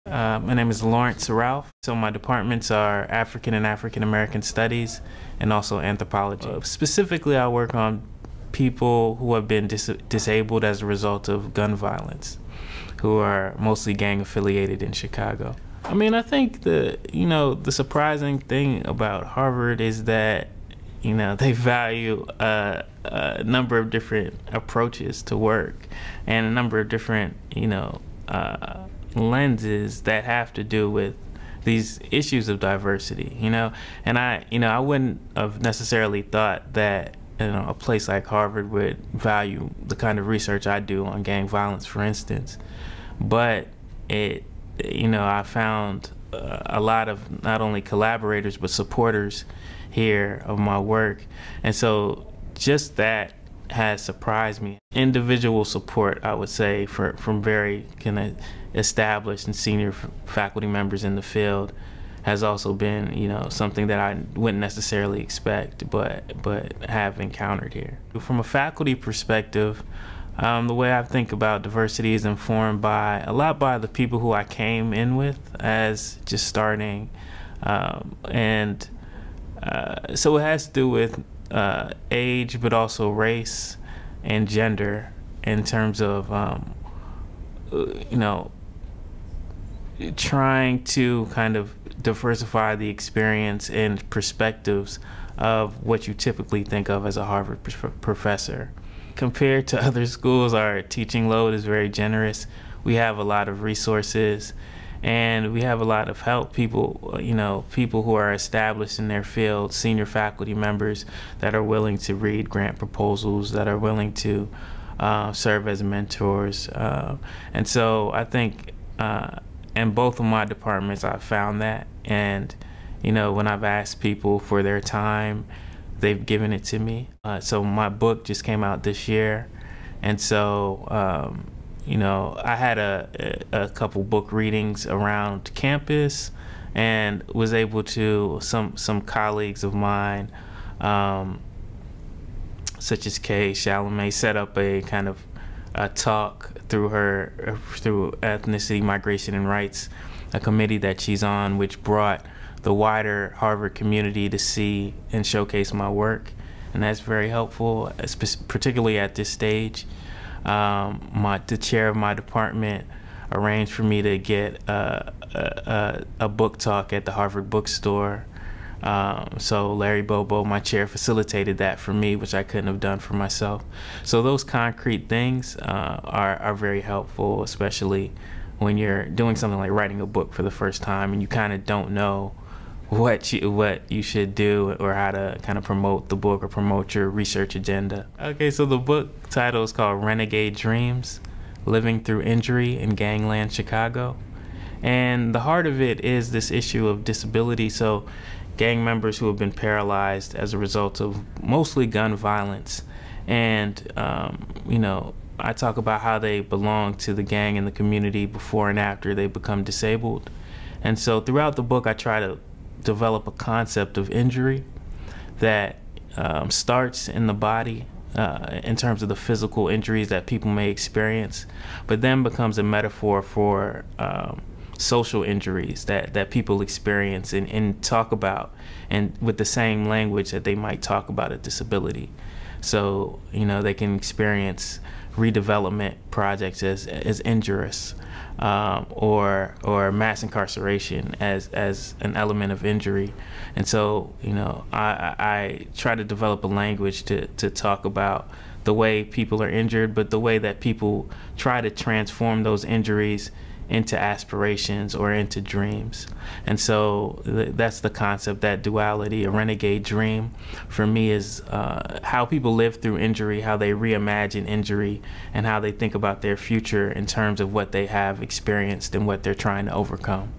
My name is Lawrence Ralph. So my departments are African and African American Studies and also anthropology. Specifically, I work on people who have been disabled as a result of gun violence, who are mostly gang affiliated in Chicago. I mean, I think the surprising thing about Harvard is that they value a number of different approaches to work and a number of different lenses that have to do with these issues of diversity, and I wouldn't have necessarily thought that a place like Harvard would value the kind of research I do on gang violence, for instance. But I found a lot of not only collaborators but supporters here of my work, and so just that has surprised me. Individual support, I would say, from very kind of established and senior faculty members in the field has also been, something that I wouldn't necessarily expect, but have encountered here. From a faculty perspective, the way I think about diversity is informed by the people who I came in with as just starting, so it has to do with age, but also race and gender in terms of trying to kind of diversify the experience and perspectives of what you typically think of as a Harvard professor. Compared to other schools, our teaching load is very generous. We have a lot of resources and we have a lot of help. People who are established in their field, senior faculty members that are willing to read grant proposals, that are willing to serve as mentors. And so I think in both of my departments, I've found that. And, when I've asked people for their time, they've given it to me. So my book just came out this year. And so, I had a couple book readings around campus and was able to, some colleagues of mine, such as Kay Chalamet, set up a kind of a talk through Ethnicity, Migration, and Rights, a committee that she's on, which brought the wider Harvard community to see and showcase my work, and that's very helpful, particularly at this stage. The chair of my department arranged for me to get a book talk at the Harvard bookstore. So Larry Bobo, my chair, facilitated that for me, which I couldn't have done for myself. So those concrete things are very helpful, especially when you're doing something like writing a book for the first time and you kind of don't know what you should do or how to kind of promote the book or promote your research agenda. Okay, so the book title is called Renegade Dreams: Living Through Injury in Gangland Chicago. And the heart of it is this issue of disability. So gang members who have been paralyzed as a result of mostly gun violence. And, I talk about how they belong to the gang and the community before and after they become disabled. And so throughout the book, I try to develop a concept of injury that starts in the body in terms of the physical injuries that people may experience, but then becomes a metaphor for social injuries that people experience and talk about, and with the same language that they might talk about a disability. So they can experience redevelopment projects as injurious, or mass incarceration as an element of injury. And so I try to develop a language to talk about the way people are injured, but the way that people try to transform those injuries into aspirations or into dreams. And so that's the concept, that duality. A renegade dream for me is how people live through injury, how they reimagine injury, and how they think about their future in terms of what they have experienced and what they're trying to overcome.